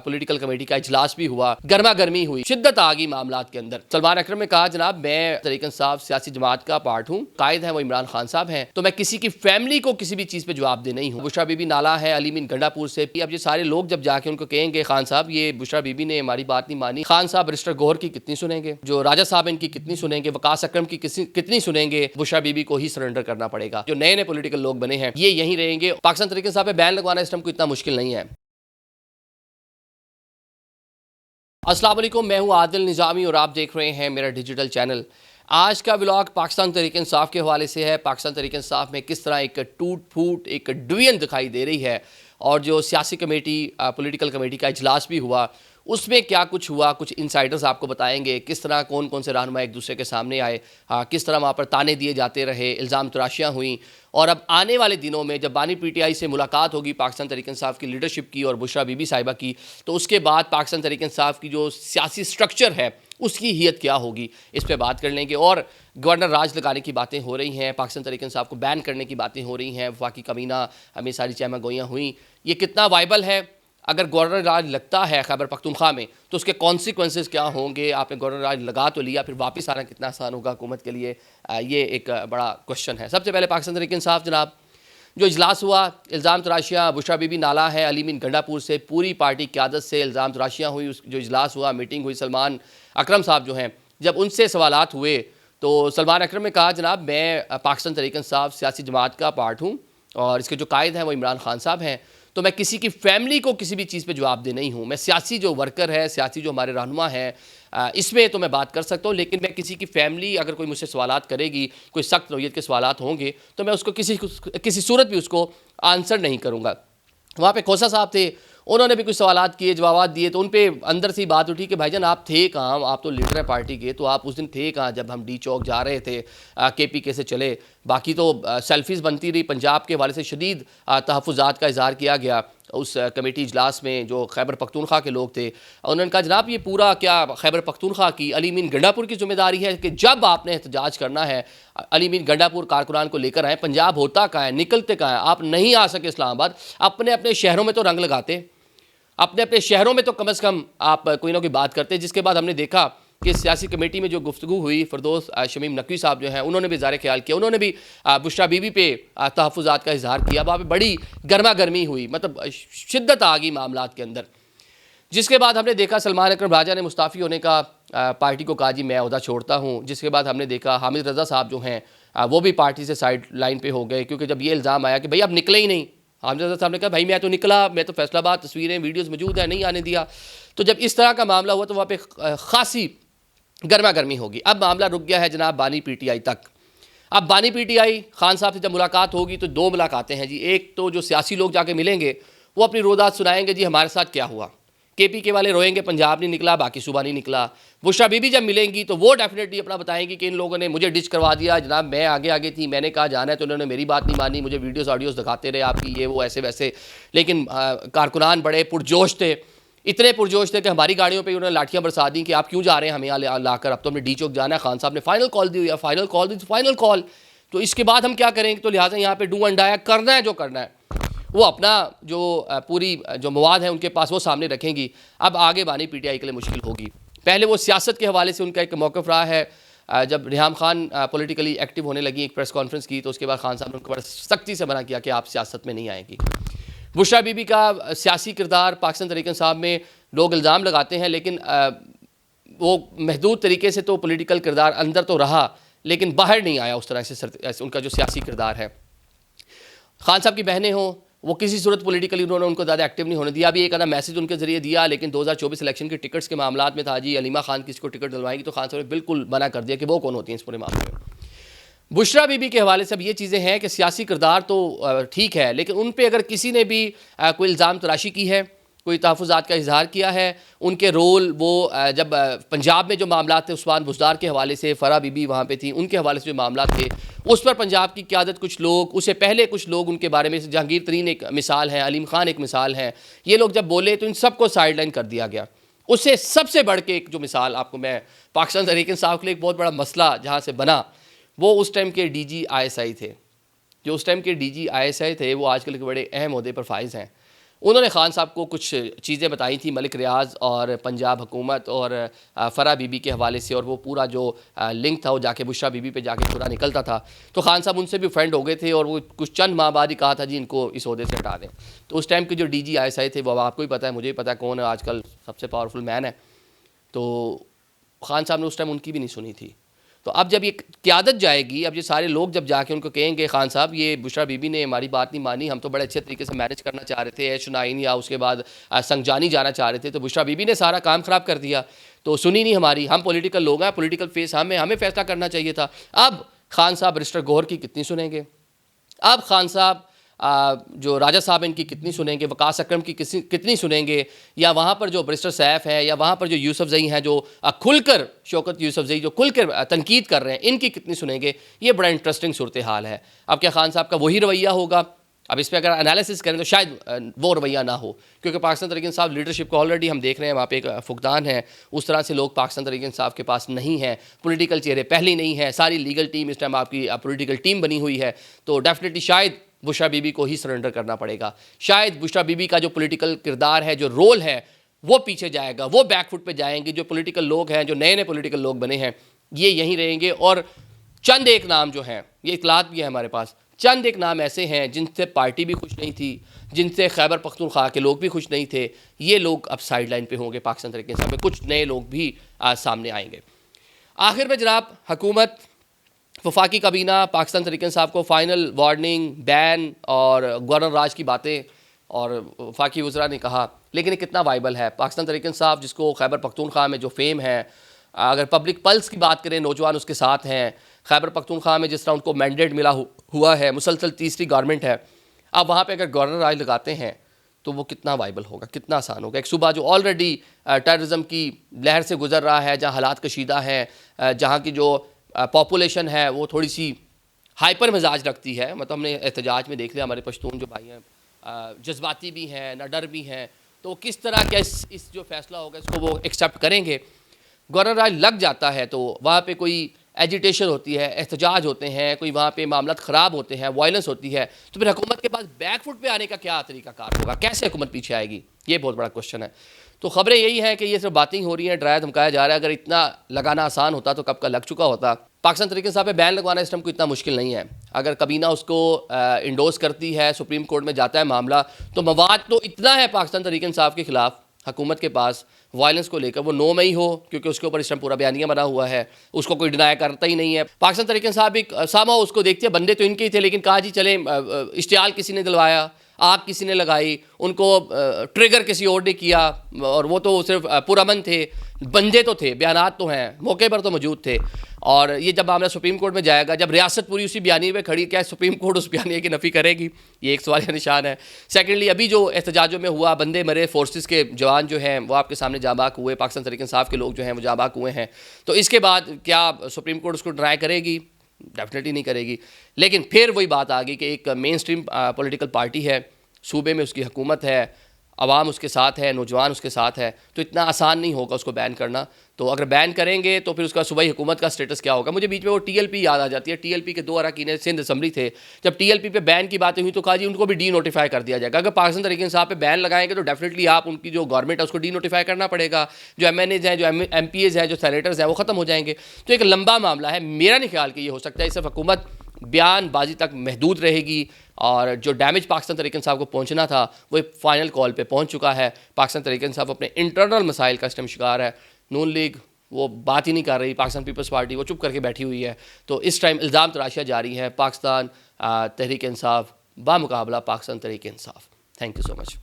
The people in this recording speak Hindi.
पॉलिटिकल कमेटी का इजलास भी हुआ, गर्मा गर्मी हुई, शिद्दत आ गई मामलात के अंदर। सलमान अकरम ने कहा जनाब मैं तहरीक इंसाफ सियासी जमात का पार्ट हूँ, कायद है वो इमरान खान साहब हैं, तो मैं किसी की फैमिली को किसी भी चीज पे जवाबदेह नहीं हूँ। बुशरा बीबी नाला है अली मीन गंडापुर से। अब ये सारे लोग जब जाके उनको कहेंगे खान साहब ये बुशरा बीबी ने हमारी बात नहीं मानी, खान साहब बैरिस्टर गौहर की कितनी सुनेंगे, जो राजा साहब इनकी कितनी सुनेंगे, वकास अकरम की कितनी सुनेंगे। बुशरा बीबी को ही सरेंडर करना पड़ेगा। जो नए नए पॉलिटिकल लोग बने हैं ये यहीं रहेंगे। पाकिस्तान तहरीक इंसाफ पे बैन लगवाना इस टाइम को इतना मुश्किल नहीं है। अस्सलाम वालेकुम, मैं हूं आदिल निज़ामी और आप देख रहे हैं मेरा डिजिटल चैनल। आज का व्लॉग पाकिस्तान तहरीक इंसाफ के हवाले से है। पाकिस्तान तहरीक इंसाफ में किस तरह एक टूट फूट एक डिवीजन दिखाई दे रही है, और जो सियासी कमेटी पॉलिटिकल कमेटी का इजलास भी हुआ उसमें क्या कुछ हुआ, कुछ इनसाइडर्स आपको बताएंगे। किस तरह कौन कौन से रहनुमा एक दूसरे के सामने आए, किस तरह वहाँ पर ताने दिए जाते रहे, इल्ज़ाम तराशियाँ हुई। और अब आने वाले दिनों में जब बानी पीटीआई से मुलाकात होगी पाकिस्तान तहरीक इंसाफ की लीडरशिप की और बुशरा बीबी साहिबा की, तो उसके बाद पाकिस्तान तहरीक इंसाफ की जो सियासी स्ट्रक्चर है उसकी हियत क्या होगी, इस पर बात कर लेंगे। और गवर्नर राज लगाने की बातें हो रही हैं, पाकिस्तान तहरीक इंसाफ को बैन करने की बातें हो रही हैं, वफाकी कमीना हमें सारी चहमा गोइयाँ हुई। ये कितना वाइबल है? अगर गवर्नर राज लगता है खैबर पख्तूनख्वा में तो उसके कॉन्सिक्वेंसेस क्या होंगे? आपने गवर्नर राज लगा तो लिया, फिर वापस आना कितना आसान होगा हुकूमत के लिए? ये एक बड़ा क्वेश्चन है। सबसे पहले पाकिस्तान तहरीक इंसाफ जनाब जो इजलास हुआ, इल्ज़ाम तराशियाँ, बुशरा बीबी नाला है अली मीन गंडापुर से, पूरी पार्टी क़यादत से इल्ज़ाम तराशियाँ हुई। उस जो इजलास हुआ, मीटिंग हुई, सलमान अकरम साहब जो हैं जब उनसे सवालात हुए तो सलमान अकरम ने कहा जनाब मैं पाकिस्तान तहरीक इंसाफ सियासी जमात का पार्ट हूँ और इसके जो कायद हैं वो इमरान खान साहब हैं, तो मैं किसी की फैमिली को किसी भी चीज़ पे जवाबदेह नहीं हूँ। मैं सियासी जो वर्कर है, सियासी जो हमारे रहनुमा हैं, इसमें तो मैं बात कर सकता हूँ, लेकिन मैं किसी की फैमिली अगर कोई मुझसे सवालात करेगी, कोई सख्त नौयत के सवालात होंगे तो मैं उसको किसी सूरत भी उसको आंसर नहीं करूँगा। वहाँ पे खोसा साहब थे, उन्होंने भी कुछ सवालात किए, जवाब दिए, तो उन पर अंदर से बात उठी कि भाईजान आप थे कहाँ, आप तो लीडर है पार्टी के, तो आप उस दिन थे कहाँ जब हम डी चौक जा रहे थे, KPK से चले? बाकी तो सेल्फीज़ बनती रही। पंजाब के हवाले से शदीद तहफ़्फ़ुज़ात का इज़हार किया गया उस कमेटी इजलास में जो खैबर पख्तूनख्वा के लोग थे। उन्होंने कहा जनाब ये पूरा क्या खैबर पख्तूनख्वा की अली मीन गंडापुर की ज़िम्मेदारी है कि जब आपने एहतजाज करना है अली मीन गंडापुर कारकुनान को लेकर आए। पंजाब होता कहाँ है, निकलते कहाँ है? आप नहीं आ सके इस्लामाबाद, अपने अपने शहरों में तो रंग लगाते, अपने अपने शहरों में तो कम से कम आप कोई ना कोई बात करते। जिसके बाद हमने देखा कि सियासी कमेटी में जो गुफ्तगू हुई, फ़िरदौस शमीम नकवी साहब जो हैं उन्होंने भी ज़ाहिर ख्याल किया, उन्होंने भी बुशरा बीबी पे तहफ़्फ़ुज़ात का इजहार किया। वहाँ पे बड़ी गर्मा गर्मी हुई, मतलब शिद्दत आ गई मामलात के अंदर। जिसके बाद हमने देखा सलमान अकरम राजा ने मुस्ताफ़ी होने का पार्टी को कहा जी मैं ओहदा छोड़ता हूँ। जिसके बाद हमने देखा हामिद रज़ा साहब जो हैं वो भी पार्टी से साइड लाइन पर हो गए, क्योंकि जब ये इल्ज़ाम आया कि भाई आप निकले ही नहीं। हामिद रज़ा साहब ने कहा भाई मैं तो निकला, मैं तो फैसलाबाद, तस्वीरें वीडियोज़ मौजूद है, नहीं आने दिया। तो जब इस तरह का मामला हुआ तो वहाँ पर ख़ासी गर्मा गर्मी होगी। अब मामला रुक गया है जनाब बानी पीटीआई तक। अब बानी पीटीआई खान साहब से जब मुलाकात होगी तो दो मुलाकातें हैं जी। एक तो जो सियासी लोग जाके मिलेंगे वो अपनी रोज़ात सुनाएंगे जी हमारे साथ क्या हुआ। KPK वाले रोएंगे पंजाब नहीं निकला, बाकी सूबा नहीं निकला। बुशरा बीबी जब मिलेंगी तो वो डेफिनेटली अपना बताएंगी कि इन लोगों ने मुझे डिच करवा दिया जनाब, मैं आगे आगे थी, मैंने कहा जाना है तो उन्होंने मेरी बात नहीं मानी, मुझे वीडियोज़ ऑडियोज़ दिखाते रहे आपकी ये वो ऐसे वैसे। लेकिन कारकुनान बड़े पुरजोश थे, इतने पुरजोश थे कि हमारी गाड़ियों पे उन्होंने लाठियां बरसा दी कि आप क्यों जा रहे हैं हमें यहाँ लाकर, अब तो हमने डी चौक जाना है। खान साहब ने फाइनल कॉल दी हुई है, फाइनल कॉल दी, फाइनल कॉल, तो इसके बाद हम क्या करेंगे? तो लिहाजा यहाँ पे डू एंड डाई करना है, जो करना है वो अपना जो पूरी जो मवाद है उनके पास वो सामने रखेंगी। अब आगे बानी पीटीआई के लिए मुश्किल होगी। पहले वो सियासत के हवाले से उनका एक मौक़िफ़ रहा है। जब रिहाम खान पॉलिटिकली एक्टिव होने लगी, एक प्रेस कॉन्फ्रेंस की, तो उसके बाद खान साहब ने उनको बड़ा सख्ती से मना किया कि आप सियासत में नहीं आएंगी। बुशरा बीबी का सियासी किरदार पाकिस्तान तहरीक इंसाफ में लोग इल्ज़ाम लगाते हैं, लेकिन वो महदूद तरीके से तो पॉलिटिकल किरदार अंदर तो रहा, लेकिन बाहर नहीं आया उस तरह से उनका जो सियासी किरदार है। खान साहब की बहनें हों, वो किसी सूरत पॉलिटिकली उन्होंने उनको ज़्यादा एक्टिव नहीं होने दिया। अभी एक आधा मैसेज उनके ज़रिए दिया, लेकिन 2024 इलेक्शन के टिकट्स के मामलात में था जी अलीमा खान किसी को टिकट दिलवाएंगी, तो खान साहब ने बिल्कुल मना कर दिया कि वो कौन होती हैं इस पूरे मामले में। बुशरा बीबी के हवाले से अब ये चीज़ें हैं कि सियासी किरदार तो ठीक है, लेकिन उन पर अगर किसी ने भी कोई इल्ज़ाम तराशी की है, कोई तहफ़्फ़ुज़ात का इजहार किया है, उनके रोल वो जब पंजाब में जो मामला थे उस्मान बुज़दार के हवाले से, फ़रा बीबी वहाँ पे थी, उनके हवाले से जो मामला थे उस पर पंजाब की क़यादत, कुछ लोग, उससे पहले कुछ लोग उनके बारे में, जहांगीर तरीन एक मिसाल है, अलीम खान एक मिसाल है, ये लोग जब बोले तो इन सबको साइड लाइन कर दिया गया। उससे सबसे बढ़ के एक जो मिसाल आपको मैं पाकिस्तान तहरीक इंसाफ के लिए एक बहुत बड़ा मसला जहाँ से बना, वो उस टाइम के DG ISI थे। जो उस टाइम के DG ISI थे वो आजकल के बड़े अहम ओहदे पर फाइज हैं। उन्होंने खान साहब को कुछ चीज़ें बताई थी मलिक रियाज और पंजाब हुकूमत और फ़रा बीबी के हवाले से, और वो पूरा जो लिंक था वो जाके बुशरा बीबी पे जाके पूरा निकलता था। तो खान साहब उनसे भी फ्रेंड हो गए थे और वो कुछ चंद माह बाद ही कहा था जी इनको इस ओहदे से हटा दें। तो उस टाइम के जो DG ISI थे वो आपको ही पता है, मुझे भी पता है कौन है, आजकल सबसे पावरफुल मैन है। तो खान साहब ने उस टाइम उनकी भी नहीं सुनी थी। तो अब जब ये क़यादत जाएगी, अब ये सारे लोग जब जाके उनको कहेंगे खान साहब ये बुशरा बीबी ने हमारी बात नहीं मानी, हम तो बड़े अच्छे तरीके से मैनेज करना चाह रहे थे, H9 या उसके बाद संगजानी जाना चाह रहे थे, तो बुशरा बीबी ने सारा काम ख़राब कर दिया, तो सुनी नहीं हमारी, हम पॉलिटिकल लोग हैं, पॉलिटिकल फेस हमें फ़ैसला करना चाहिए था। अब खान साहब बैरिस्टर गौहर की कितनी सुनेंगे, अब खान साहब जो राजा साहब इनकी कितनी सुनेंगे, वकास अकरम की कितनी सुनेंगे, या वहाँ पर जो बैरिस्टर सैफ है, या वहाँ पर जो यूसुफजई हैं जो खुलकर शौकत यूसुफजई जो खुलकर तनकीद कर रहे हैं, इनकी कितनी सुनेंगे। ये बड़ा इंटरेस्टिंग सूरत हाल है। अब क्या खान साहब का वही रवैया होगा? अब इस पर अगर एनालिसिस करें तो शायद वो रवैया ना हो, क्योंकि पाकिस्तान तहरीक इंसाफ लीडरशिप को ऑलरेडी हम देख रहे हैं वहाँ पे एक फुकदान है। उस तरह से लोग पाकिस्तान तहरीक इंसाफ के पास नहीं हैं, पॉलिटिकल चेहरे पहले नहीं है, सारी लीगल टीम इस टाइम आपकी पॉलिटिकल टीम बनी हुई है। तो डेफिनेटली शायद बुशरा बीबी को ही सरेंडर करना पड़ेगा। शायद बुशरा बीबी का जो पॉलिटिकल किरदार है, जो रोल है, वो पीछे जाएगा, वो बैकफुट पे जाएंगे। जो पॉलिटिकल लोग हैं, जो नए नए पॉलिटिकल लोग बने हैं, ये यहीं रहेंगे। और चंद एक नाम जो हैं, ये इतलात भी है हमारे पास, चंद एक नाम ऐसे हैं जिनसे पार्टी भी खुश नहीं थी, जिनसे खैबर पख्तूनख्वा के लोग भी खुश नहीं थे, ये लोग अब साइड लाइन पे होंगे। पाकिस्तान तहरीक इंसाफ में कुछ नए लोग भी सामने आएंगे। आखिर में जनाब हुकूमत, वफाकी काबीना पाकिस्तान तहरीक इंसाफ को फ़ाइनल वार्निंग, बैन और गवर्नर राज की बातें और वफाकी वज़रा ने कहा, लेकिन ये कितना वाइबल है? पाकिस्तान तहरीक इंसाफ जिसको खैबर पख्तूनख्वा में जो फेम है, अगर पब्लिक पल्स की बात करें, नौजवान उसके साथ हैं। खैबर पख्तूनख्वा में जिस तरह उनको मैंडेट मिला हुआ है, मुसलसल तीसरी गवर्नमेंट है, अब वहाँ पे अगर गवर्नर राज लगाते हैं तो वो कितना वाइबल होगा, कितना आसान होगा। एक सूबा जो ऑलरेडी टेररिज्म की लहर से गुजर रहा है, जहाँ हालात कशीदा हैं, जहाँ की जो पॉपुलेशन है वो थोड़ी सी हाइपर मिजाज रखती है। मतलब हमने एहतजाज में देख लिया, हमारे पश्तून जो भाई हैं जज्बाती भी हैं, ना डर भी हैं, तो किस तरह क्या इस जो फैसला होगा इसको वो एक्सेप्ट करेंगे। गवर्नर राज लग जाता है तो वहाँ पे कोई एजिटेशन होती है, एहतजाज होते हैं, कोई वहाँ पे मामलात ख़राब होते हैं, वायलेंस होती है, तो फिर हुकूमत के पास बैकफुट पे आने का क्या तरीक़ाकार होगा? कैसे हुकूमत पीछे आएगी? ये बहुत बड़ा क्वेश्चन है। तो ख़बरें यही हैं कि ये सिर्फ बातें हो रही हैं, डराया धमकाया जा रहा है। अगर इतना लगाना आसान होता तो कब का लग चुका होता। पाकिस्तान तहरीक इंसाफ पे बैन लगवाना इस टाइम को इतना मुश्किल नहीं है। अगर कबीना उसको इंडोर्स करती है, सुप्रीम कोर्ट में जाता है मामला, तो मवाद तो इतना है पाकिस्तान तहरीक इंसाफ के खिलाफ हुकूमत के पास वायलेंस को लेकर, वो 9 मई हो, क्योंकि उसके ऊपर इस टाइम पूरा बयानिया बना हुआ है, उसको कोई डिनाई करता ही नहीं है। पाकिस्तान तहरीक इंसाफ भी सामा उसको देखती है, बंदे तो इनके ही थे, लेकिन कहा जी चले इश्तियाल किसी ने दिलवाया, आग किसी ने लगाई, उनको ट्रिगर किसी और ने किया, और वो तो सिर्फ पुरअमन थे, बंदे तो थे, बयानात तो हैं, मौके पर तो मौजूद थे। और ये जब मामला सुप्रीम कोर्ट में जाएगा, जब रियासत पूरी उसी बयानी पे खड़ी, क्या सुप्रीम कोर्ट उस बयानी की नफ़ी करेगी? ये एक सवाल का निशान है। सेकेंडली, अभी जो एहतजाजों में हुआ, बंदे मरे, फोर्सेस के जवान जो हैं वो आपके सामने जाबाक हुए, पाकिस्तान तहरीक इंसाफ के लोग जो हैं वो जाबाक हुए हैं, तो इसके बाद क्या सुप्रीम कोर्ट उसको ट्राई करेगी? डेफिनेटली नहीं करेगी। लेकिन फिर वही बात आ गई कि एक मेन स्ट्रीम पॉलिटिकल पार्टी है, सूबे में उसकी हुकूमत है, अवाम उसके साथ है, नौजवान उसके साथ है, तो इतना आसान नहीं होगा उसको बैन करना। तो अगर बैन करेंगे तो फिर उसका सूबाई हुकूमत का स्टेटस क्या होगा? मुझे बीच में वो TLP याद आ जाती है। TLP के 2 अरकान सिंध असम्बली थे, जब TLP पे बैन की बातें हुई तो कहा जी उनको भी डी नोटिफाई कर दिया जाएगा। अगर पाकिस्तान तहरीक इंसाफ पे बैन लगाएंगे तो डेफिनेटली आप उनकी जो गवर्नमेंट है उसको डी नोटिफाई करना पड़ेगा। जो MNAs हैं, जो MPAs हैं, जो सेनेटर्स हैं, वो ख़त्म हो जाएंगे। तो एक लंबा मामला है। मेरा नहीं ख्याल कि ये हो सकता है। सिर्फ हुकूमत बयानबाजी तक महदूद रहेगी, और जो डैमेज पाकिस्तान तहरीक इंसाफ को पहुंचना था वो फाइनल कॉल पे पहुंच चुका है। पाकिस्तान तहरीक इंसाफ अपने इंटरनल मसाइल का इस टाइम शिकार है। नून लीग वो बात ही नहीं कर रही, पाकिस्तान पीपल्स पार्टी वो चुप करके बैठी हुई है। तो इस टाइम इल्ज़ाम तराशियाँ जारी है पाकिस्तान तहरीक इंसाफ बामुकाबला Pakistan Tehreek Insaf. Thank you so much.